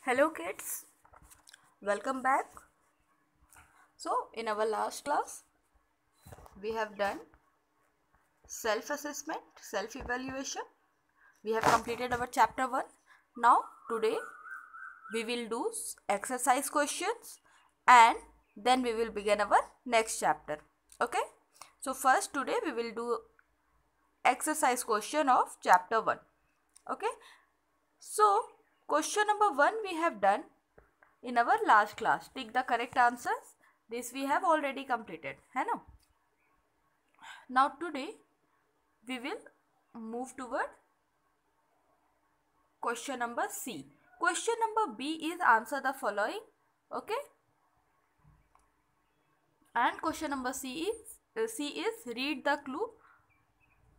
Hello kids, welcome back. So in our last class we have done self-assessment, self-evaluation. We have completed our chapter 1. Now today we will do exercise questions and then we will begin our next chapter. Okay. So first today we will do exercise question of chapter 1. Okay. So question number 1 we have done in our last class. Take the correct answers. This we have already completed. है ना? Now today we will move toward question number C. Question number B is answer the following. Okay. And question number C is read the clue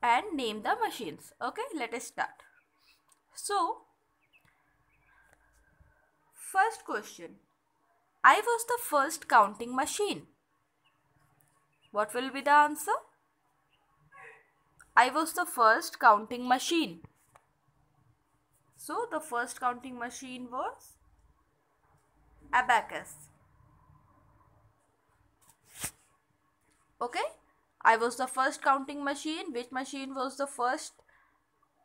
and name the machines. Okay. Let us start. So first question. I was the first counting machine. What will be the answer? I was the first counting machine. So the first counting machine was abacus. Okay. I was the first counting machine. Which machine was the first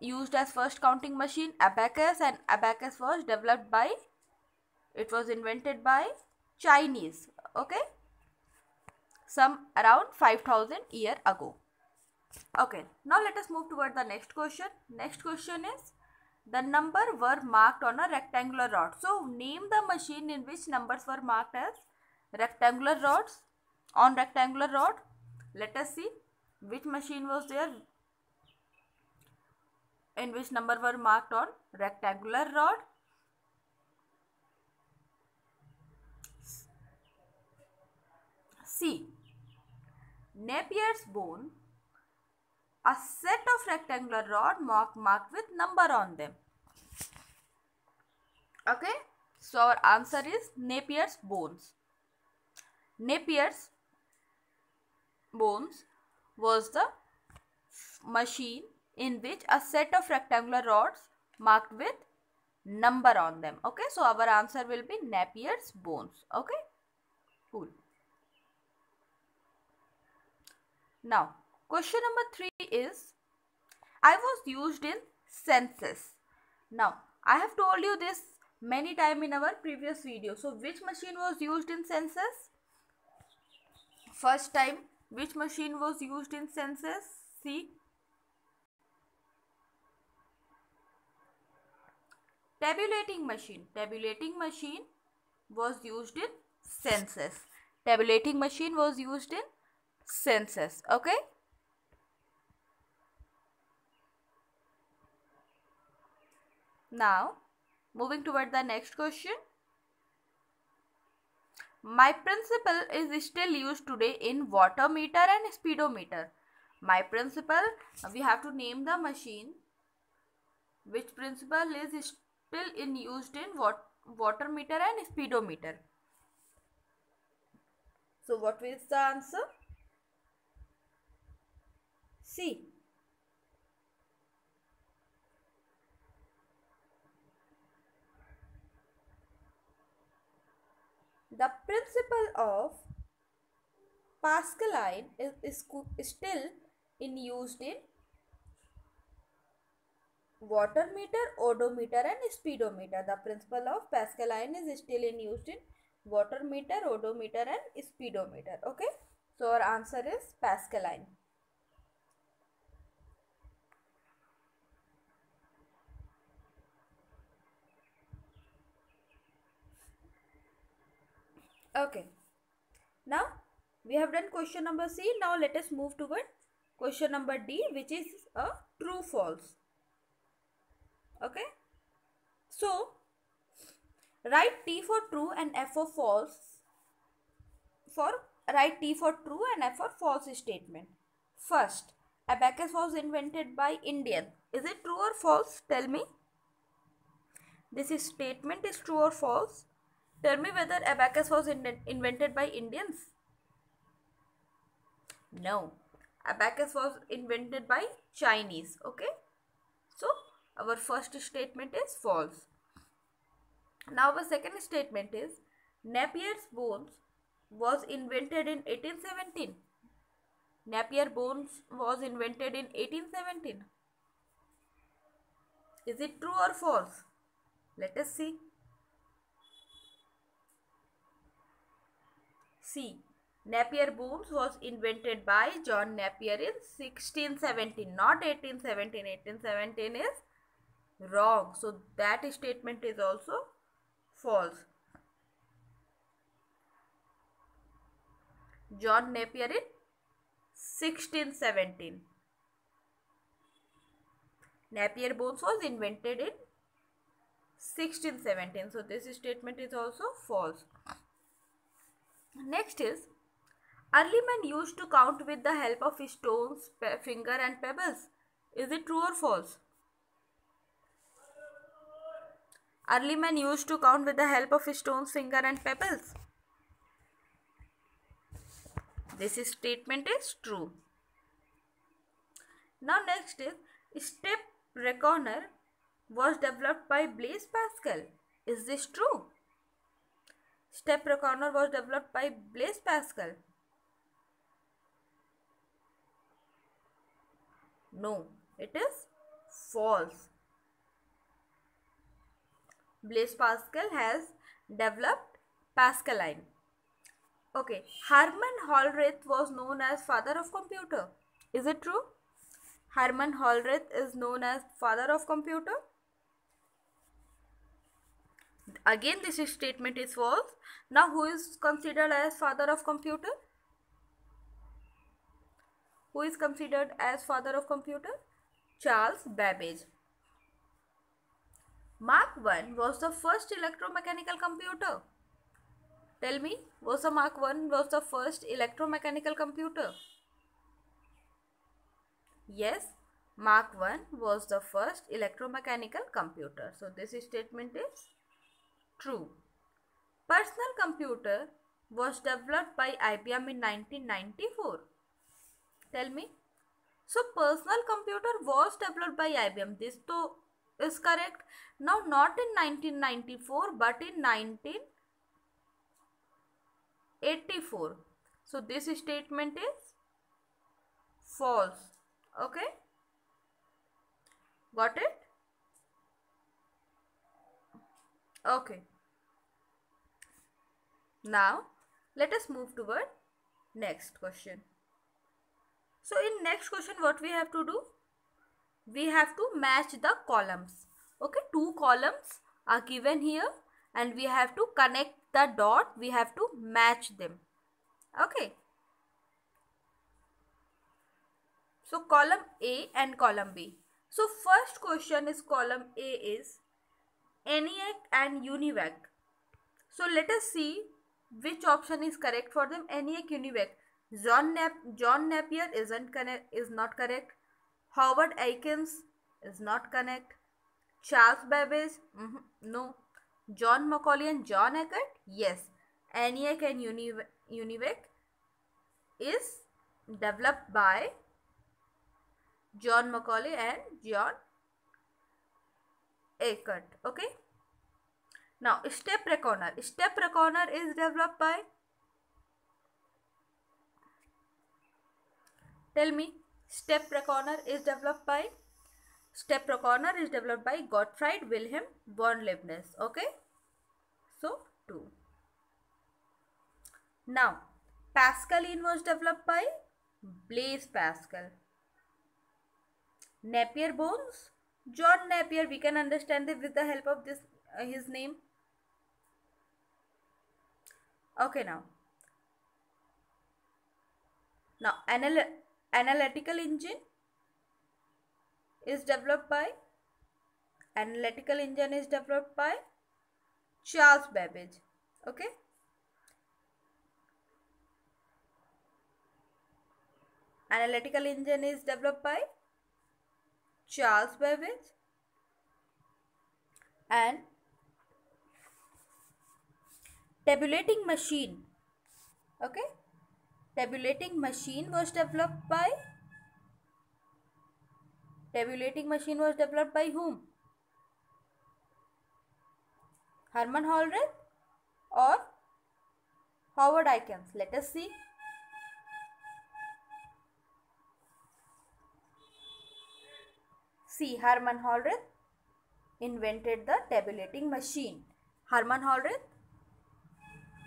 used as first counting machine? Abacus. And abacus was developed by, it was invented by Chinese. Okay. Some around 5000 years ago. Okay. Now let us move toward the next question. Next question is, the number were marked on a rectangular rod. So name the machine in which numbers were marked as rectangular rods. On rectangular rod. Let us see which machine was there in which number were marked on rectangular rod. C. Napier's bone. A set of rectangular rod marked with number on them. Okay. So our answer is Napier's bones. Napier's bones was the machine in which a set of rectangular rods marked with number on them. Okay. So our answer will be Napier's bones. Okay. Cool. Now question number 3 is, I was used in census. Now I have told you this many times in our previous video. So which machine was used in census? First time, which machine was used in census? See, tabulating machine. Tabulating machine was used in census. Tabulating machine was used in census. Okay. Now moving toward the next question. My principle is still used today in water meter and speedometer. My principle, we have to name the machine which principle is still used in water meter and speedometer. So what is the answer? C. The principle of Pascaline is still used in water meter, odometer and speedometer. The principle of Pascaline is still used in water meter, odometer and speedometer. Okay. So our answer is Pascaline. Okay. Now we have done question number C. Now let us move toward question number D, which is a true false. Okay. So write T for true and F for false. Write T for true and F for false statement. First, abacus was invented by Indian. Is it true or false? Tell me. This statement is true or false? Tell me whether abacus was invented by Indians. No. Abacus was invented by Chinese. Okay. So our first statement is false. Now the second statement is Napier's bones was invented in 1817. Napier bones was invented in 1817. Is it true or false? Let us see. C. Napier bones was invented by John Napier in 1617, not 1817. 1817 is wrong. So that statement is also false. John Napier in 1617. Napier bones was invented in 1617. So this statement is also false. Next is, early men used to count with the help of stones, finger and pebbles. Is it true or false? Early men used to count with the help of stones, finger and pebbles. This statement is true. Now next is, step reckoner was developed by Blaise Pascal. Is this true? Step reckoner was developed by Blaise Pascal. No, it is false. Blaise Pascal has developed Pascaline. Okay, Hermann Hollerith was known as father of computer. Is it true? Hermann Hollerith is known as father of computer. Again, this statement is false. Now, who is considered as father of computer? Who is considered as father of computer? Charles Babbage. Mark I was the first electromechanical computer. Tell me, was the Mark I was the first electromechanical computer? Yes, Mark I was the first electromechanical computer. So this statement is true. Personal computer was developed by IBM in 1994. Tell me. So personal computer was developed by IBM. This is correct. Now not in 1994 but in 1984. So this statement is false. Okay. Got it? Okay. Now let us move toward next question. So in next question what we have to do? We have to match the columns. Okay, two columns are given here and we have to connect the dot. We have to match them. Okay. So column A and column B. So first question is column A is ENIAC and UNIVAC. So let us see which option is correct for them. ENIAC, UNIVAC. John Napier is not correct. Howard Aikens is not correct. Charles Babbage, no. John Macaulay and John Eckert, yes. ENIAC and UNIVAC is developed by John Macaulay and John Eckert. Okay. Now step reckoner. Step reckoner is developed by, tell me, step reckoner is developed by Gottfried Wilhelm von Leibniz. Okay. So 2. Now Pascaline was developed by Blaise Pascal. Napier bones, John Napier. We can understand it with the help of this his name. Okay. Now analytical engine is developed by Charles Babbage. Okay. Analytical engine is developed by Charles Babbage. And tabulating machine. Okay. Tabulating machine was developed by whom? Hermann Hollerith or Howard Aikens? Let us see. See, Hermann Hollerith invented the tabulating machine. Hermann Hollerith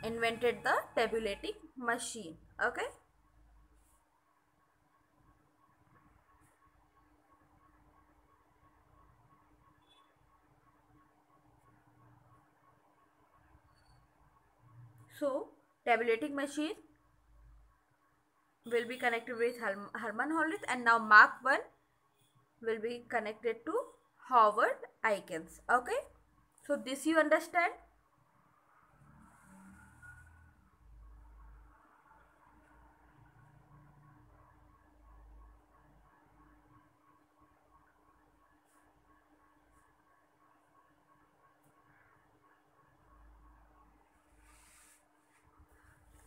invented the tabulating machine. Okay. So, tabulating machine will be connected with Hermann Hollerith, and now Mark 1 will be connected to Howard Aikens. Okay. So, this you understand?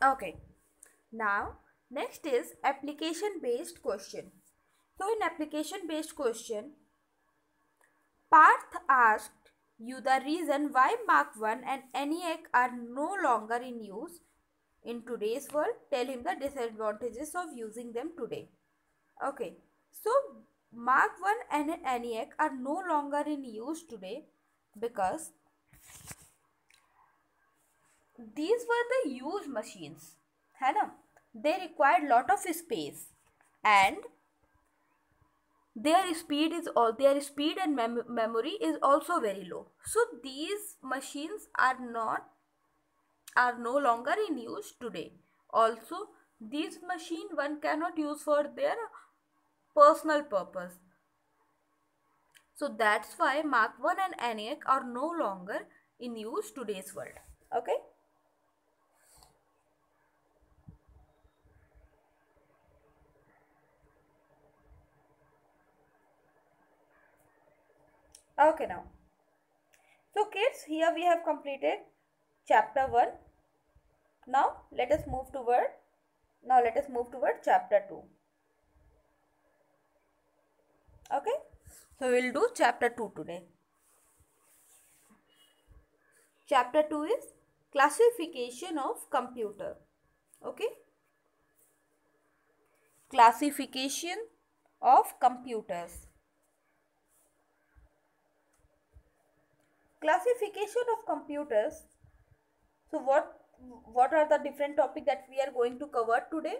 Okay. Now, next is application based question. So, in application based question, Parth asked you the reason why Mark 1 and ENIAC are no longer in use in today's world. Tell him the disadvantages of using them today. Okay. So, Mark 1 and ENIAC are no longer in use today because these were the used machines, है ना? They required lot of space and their speed and memory is also very low. So these machines are no longer in use today. Also, these machine one cannot use for their personal purpose. So that's why Mark 1 and ENIAC are no longer in use today's world. Okay. Okay, now. So kids, here we have completed chapter 1. Now let us move toward chapter 2. Okay. So we will do chapter 2 today. Chapter 2 is classification of computer. Okay. Classification of computers. Classification of computers. So what are the different topics that we are going to cover today?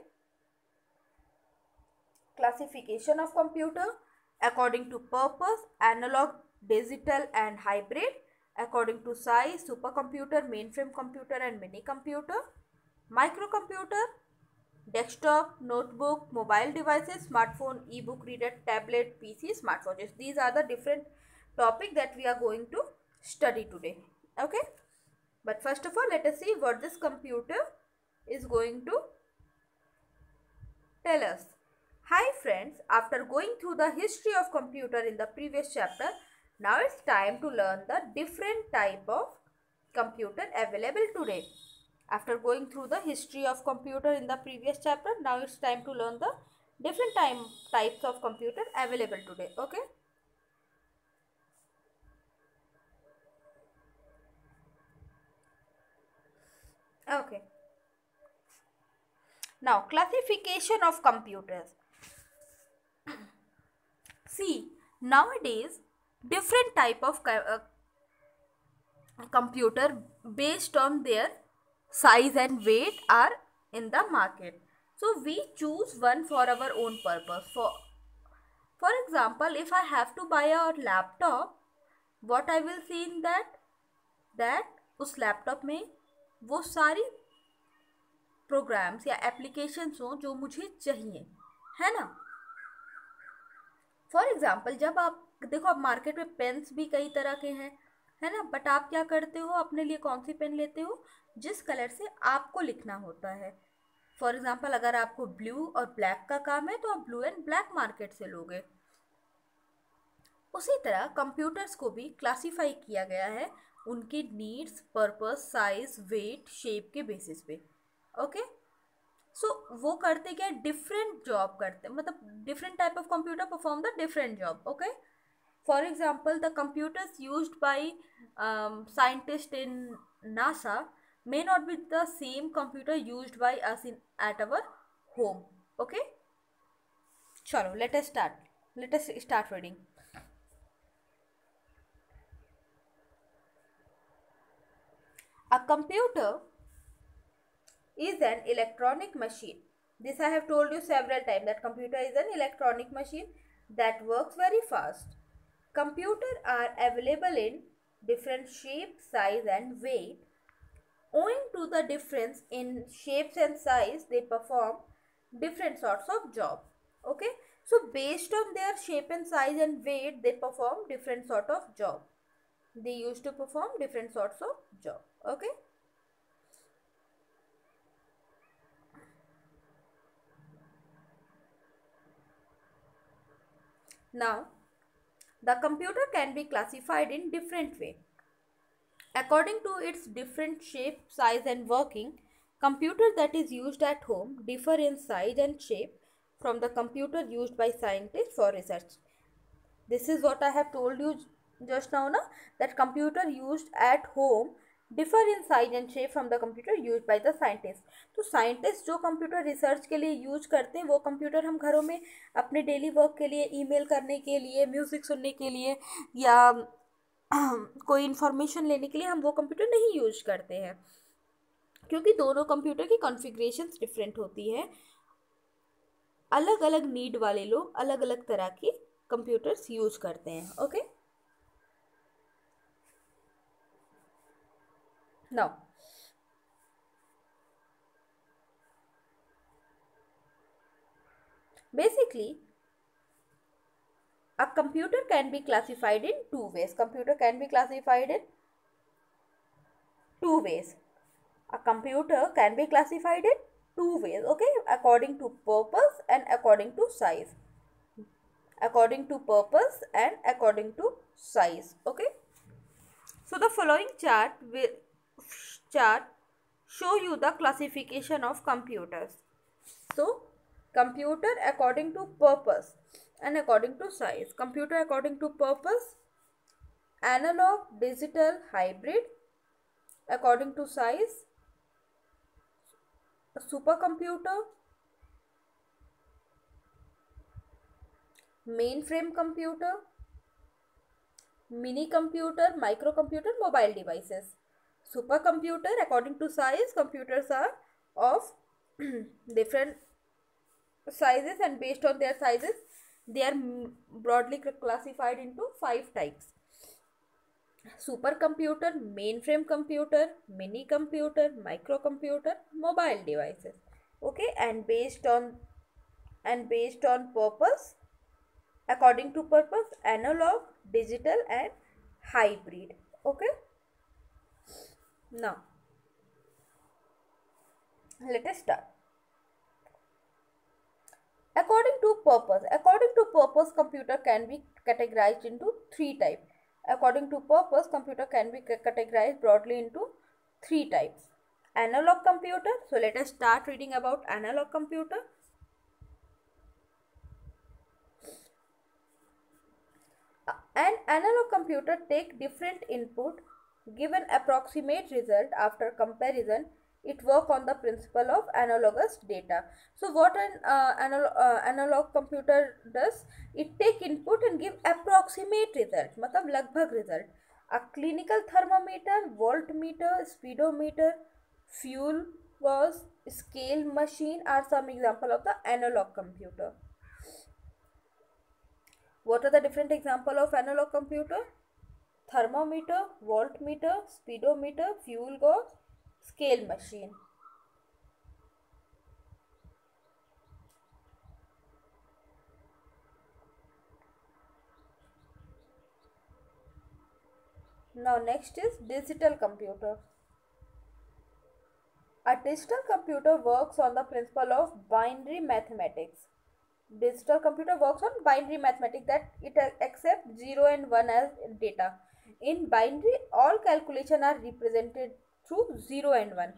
Classification of computer according to purpose, analog, digital and hybrid, according to size, supercomputer, mainframe computer and mini computer, microcomputer, desktop, notebook, mobile devices, smartphone, e-book reader, tablet, PC, smartwatches. These are the different topics that we are going to study today. Okay. But first of all, let us see what this computer is going to tell us. Hi friends, after going through the history of computer in the previous chapter, now it's time to learn the different type of computer available today. After going through the history of computer in the previous chapter, now it's time to learn the different types of computer available today. Okay. Okay. Now, classification of computers. See, nowadays, different type of computer based on their size and weight are in the market. So, we choose one for our own purpose. For example, if I have to buy a laptop, what I will see in that उस laptop में वो सारी programmes या applications हो जो मुझे चाहिए, है ना. फॉर एग्जाम्पल, जब आप देखो, आप मार्केट में पेन्स भी कई तरह के हैं, है ना. बट आप क्या करते हो, अपने लिए कौन सी पेन लेते हो, जिस कलर से आपको लिखना होता है. फॉर एग्जाम्पल, अगर आपको ब्लू और ब्लैक का काम है तो आप ब्लू एंड ब्लैक मार्केट से लोगे. उसी तरह कंप्यूटर्स को भी क्लासीफाई किया गया है उनकी needs, purpose, size, weight, shape के बेसिस पे. ओके. सो वो करते क्या, डिफरेंट जॉब करते, मतलब different type of computer perform the different job. Okay. For example, the computers used by scientists in NASA may not be the same computer used by us at our home. Okay, chalo, let us start reading. A computer is an electronic machine. This I have told you several times, that computer is an electronic machine that works very fast. Computers are available in different shape, size and weight. Owing to the difference in shapes and size, they perform different sorts of job. Okay, so based on their shape and size and weight, they perform different sort of job. They used to perform different sorts of job. Okay. Now, the computer can be classified in different way. According to its different shape, size and working, computer that is used at home differ in size and shape from the computer used by scientists for research. This is what I have told you just now, na, that computer used at home differ in size and shape from the computer used by the scientist. तो scientist जो computer research के लिए use करते हैं वो computer हम घरों में अपने डेली वर्क के लिए, ईमेल करने के लिए, म्यूज़िक सुनने के लिए या कोई इन्फॉर्मेशन लेने के लिए हम वो कंप्यूटर नहीं यूज करते हैं, क्योंकि दोनों कंप्यूटर की कॉन्फ़िगरेशंस डिफरेंट होती है. अलग अलग नीड वाले लोग अलग अलग तरह की कंप्यूटर्स यूज करते हैं. Okay, now basically a computer can be classified in two ways. Computer can be classified in two ways. A computer can be classified in two ways, okay, according to purpose and according to size. According to purpose and according to size. Okay, so the following chart show you the classification of computers. So computer according to purpose and according to size. Computer according to purpose: analog, digital, hybrid. According to size: a supercomputer, mainframe computer, mini computer, microcomputer, mobile devices. Supercomputer, according to size, computers are of different sizes, and based on their sizes they are broadly classified into 5 types: supercomputer, mainframe computer, mini computer, microcomputer, mobile devices. Okay, and based on purpose, according to purpose: analog, digital and hybrid. Okay, now let us start. According to purpose, computer can be categorized into 3 types. According to purpose, computer can be categorized broadly into 3 types. Analog computer. So let us start reading about analog computer. An analog computer take different input, give an approximate result. After comparison, it work on the principle of analogous data. So what an analog computer does, it take input and give approximate result, मतलब लगभग result. A clinical thermometer, voltmeter, speedometer, fuel gauge, scale machine are some example of the analog computer. What are the different example of analog computer? Thermometer, voltmeter, speedometer, fuel gauge, scale machine. Now next is digital computer. A digital computer works on the principle of binary mathematics. Digital computer works on binary mathematics, that it accepts 0 and 1 as data. In binary, all calculation are represented through 0 and 1.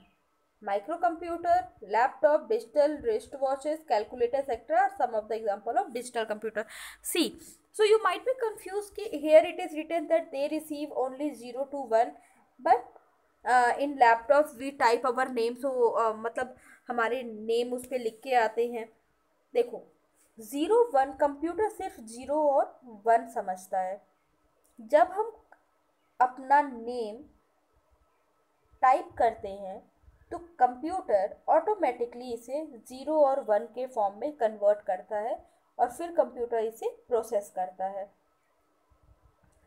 Microcomputer, laptop, digital wristwatches, calculator, etc. are some of the example of digital computer. See, so you might be confused कि here it is written that they receive only 0 to 1, but in laptops we type our name, so मतलब हमारे name उस पर लिख के आते हैं. देखो 0 1 कंप्यूटर सिर्फ 0 और 1 समझता है. जब हम अपना नेम टाइप करते हैं तो कंप्यूटर ऑटोमेटिकली इसे 0 और 1 के फॉर्म में कन्वर्ट करता है और फिर कंप्यूटर इसे प्रोसेस करता है.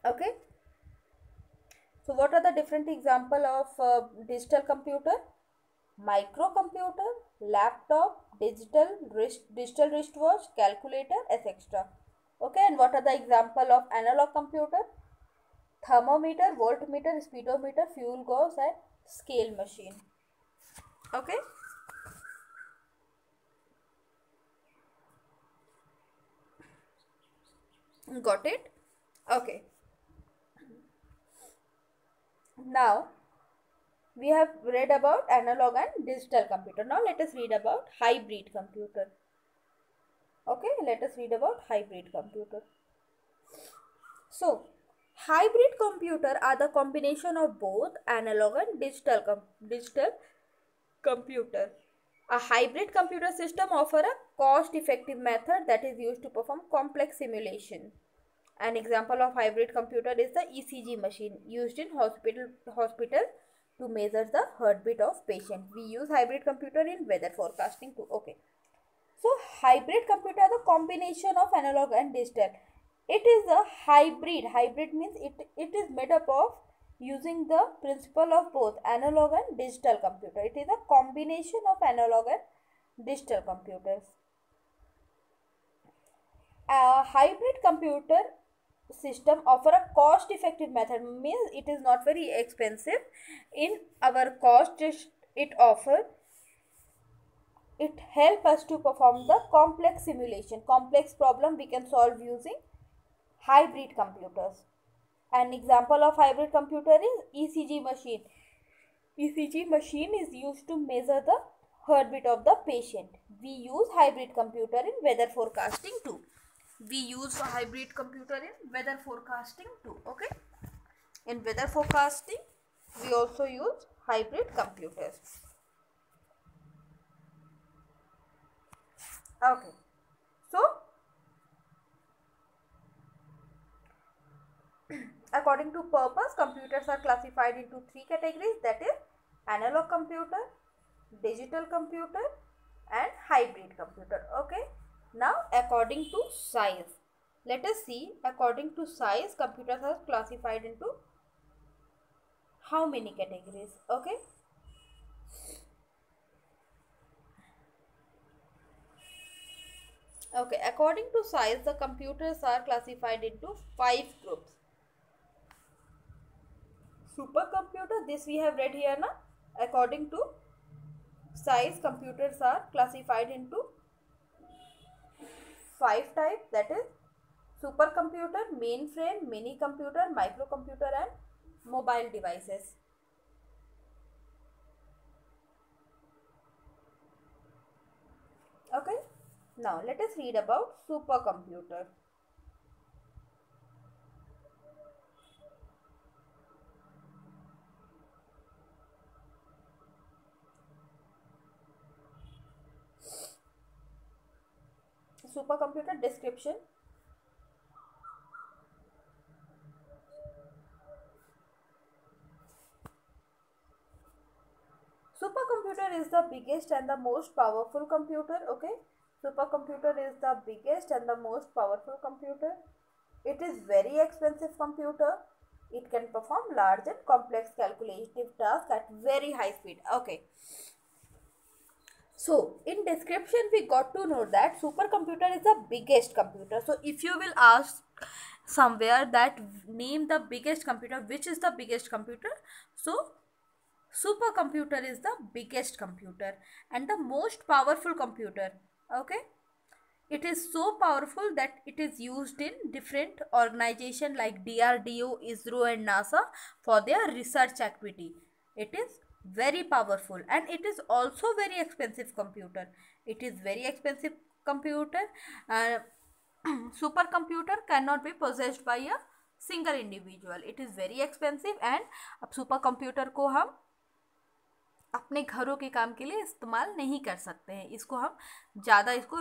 Okay, so what are the different example of digital computer? Micro computer, laptop, digital wristwatch, calculator, etc. Okay, and what are the example of analog computer? Thermometer, voltmeter, speedometer, fuel gauge and scale machine. Okay, got it? Okay, now we have read about analog and digital computer. Now let us read about hybrid computer. Okay, let us read about hybrid computer. So hybrid computer are the combination of both analog and digital computer. A hybrid computer system offers a cost-effective method that is used to perform complex simulation. An example of hybrid computer is the ECG machine used in hospital to measure the heartbeat of patient. We use hybrid computer in weather forecasting too. Okay. So hybrid computer is the combination of analog and digital. It is a hybrid. Hybrid means it is made up of using the principle of both analog and digital computer. It is a combination of analog and digital computers. A hybrid computer system offer a cost effective method, means it is not very expensive in our cost. It help us to perform the complex simulation. Complex problem we can solve using hybrid computers. An example of hybrid computer is ECG machine. ECG machine is used to measure the heartbeat of the patient. We use hybrid computer in weather forecasting too. We use hybrid computer in weather forecasting too. Okay, in weather forecasting we also use hybrid computers. Okay, so according to purpose, computers are classified into 3 categories, that is analog computer, digital computer and hybrid computer. Okay, now according to size, let us see according to size computers are classified into how many categories. Okay, okay, according to size the computers are classified into 5 groups. Supercomputer, this we have read here now. According to size, computers are classified into 5 types, that is supercomputer, mainframe, mini computer, microcomputer and mobile devices. Okay, now let us read about supercomputer. Supercomputer description. Supercomputer is the biggest and the most powerful computer. Okay, supercomputer is the biggest and the most powerful computer. It is very expensive computer. It can perform large and complex calculative tasks at very high speed. Okay, so in description we got to know that supercomputer is the biggest computer. So if you will ask somewhere that name the biggest computer, which is the biggest computer, so supercomputer is the biggest computer and the most powerful computer. Okay, it is so powerful that it is used in different organizations like DRDO, ISRO and NASA for their research activity. It is very powerful and it is also very expensive computer. It is very expensive computer. uh, Supercomputer cannot be possessed by a single individual. It is very expensive and अब super computer को हम अपने घरों के काम के लिए इस्तेमाल नहीं कर सकते हैं. इसको हम ज़्यादा इसको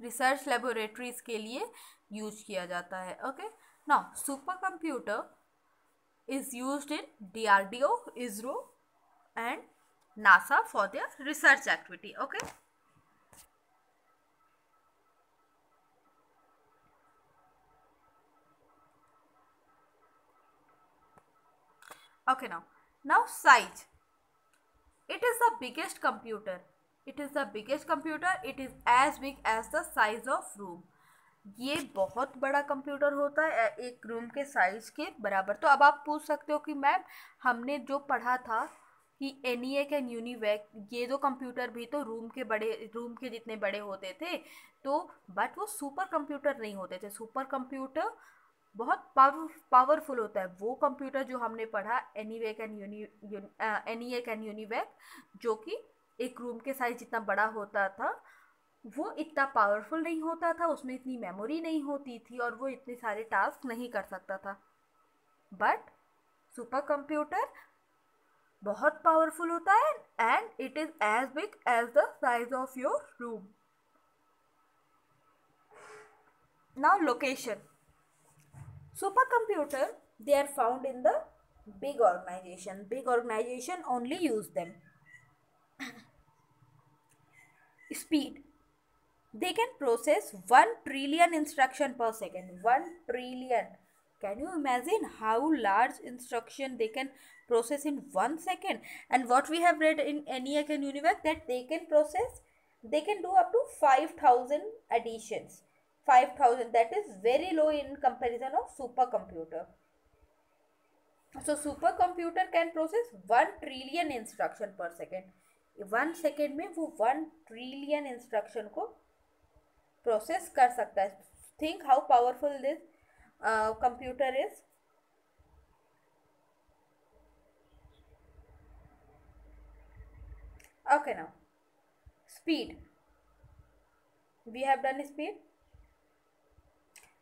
रिसर्च लेबोरेटरीज के लिए यूज किया जाता है. Okay, now super computer is used in DRDO, ISRO and NASA for their research activity. Okay. Okay, now size. It is the biggest computer. It is the biggest computer. It is as big as the size of room. ये बहुत बड़ा computer होता है, एक room के size के बराबर. तो अब आप पूछ सकते हो कि मैम हमने जो पढ़ा था कि ENIAC एंड यूनिवैक, ये जो कंप्यूटर भी तो रूम के जितने बड़े होते थे, तो बट वो सुपर कंप्यूटर नहीं होते थे. सुपर कंप्यूटर बहुत पावरफुल होता है. वो कंप्यूटर जो हमने पढ़ा ENIAC एंड यूनिवैक, जो कि एक रूम के साइज जितना बड़ा होता था, वो इतना पावरफुल नहीं होता था, उसमें इतनी मेमोरी नहीं होती थी और वो इतने सारे टास्क नहीं कर सकता था. बट सुपर कंप्यूटर बहुत पावरफुल होता है and it is as big as the size of your room. Now location. Super computer, they are found in the big organization. Big organization only use them. Speed. They can process 1 trillion instruction per second. 1 trillion. Can you imagine how large instruction they can process in 1 second? And what we have read in ENIAC and UNIVAC, that they can do up to 5,000 additions. 5,000, that is very low in comparison of supercomputer. So supercomputer can process 1 trillion instruction per second. 1 second में वो 1 trillion instruction को process कर सकता है. Think how powerful this computer is. Okay, now speed. We have done speed.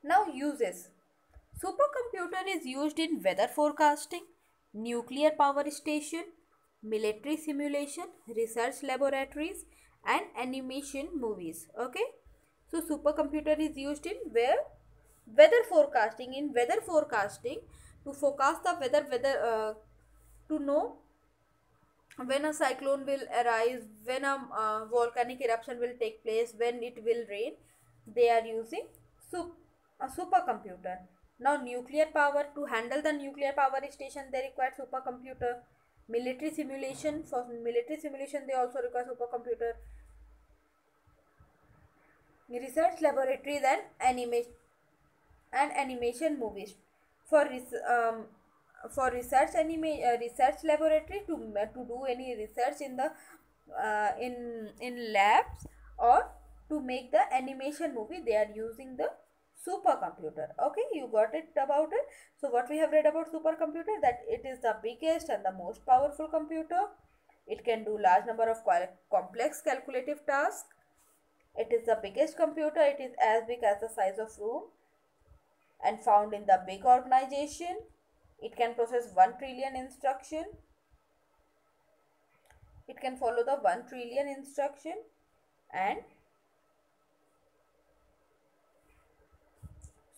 Now uses. Supercomputer is used in weather forecasting, nuclear power station, military simulation, research laboratories and animation movies. Okay. So supercomputer is used in where? Weather forecasting. In weather forecasting, to forecast the weather, to know when a cyclone will arise, when a volcanic eruption will take place, when it will rain, they are using a supercomputer. Now nuclear power, to handle the nuclear power station, they require supercomputer. Military simulation, for military simulation they also require supercomputer. Research laboratories and animation movies. For research laboratory, to do any research in the in labs, or to make the animation movie, they are using the supercomputer. Okay, you got it about it. So what we have read about supercomputer, that it is the biggest and the most powerful computer. It can do large number of complex calculative tasks. It is the biggest computer. It is as big as the size of room and found in the big organization. It can process 1 trillion instruction. It can follow the 1 trillion instruction. And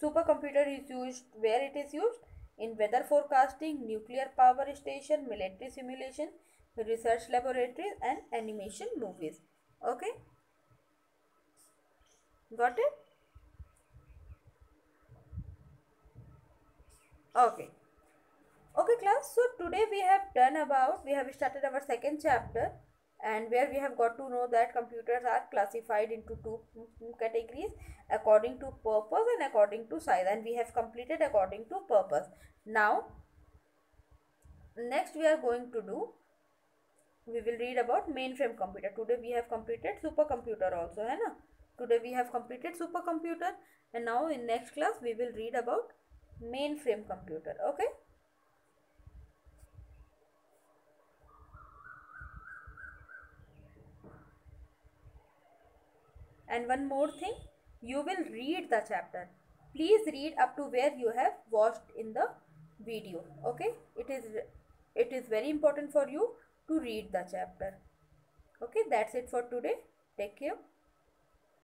supercomputer is used where it is used? In weather forecasting, nuclear power station, military simulation, research laboratories and animation movies. Okay. Got it? Okay. Okay class, so today we have started our second chapter, and where we have got to know that computers are classified into two categories, according to purpose and according to size, and we have completed according to purpose. Now next we are going to do, we will read about mainframe computer. Today we have completed supercomputer also, है ना? Today we have completed supercomputer, and now in next class we will read about mainframe computer. Okay. And one more thing, you will read the chapter. Please read up to where you have watched in the video. Okay, it is very important for you to read the chapter. Okay, that's it for today. Take care.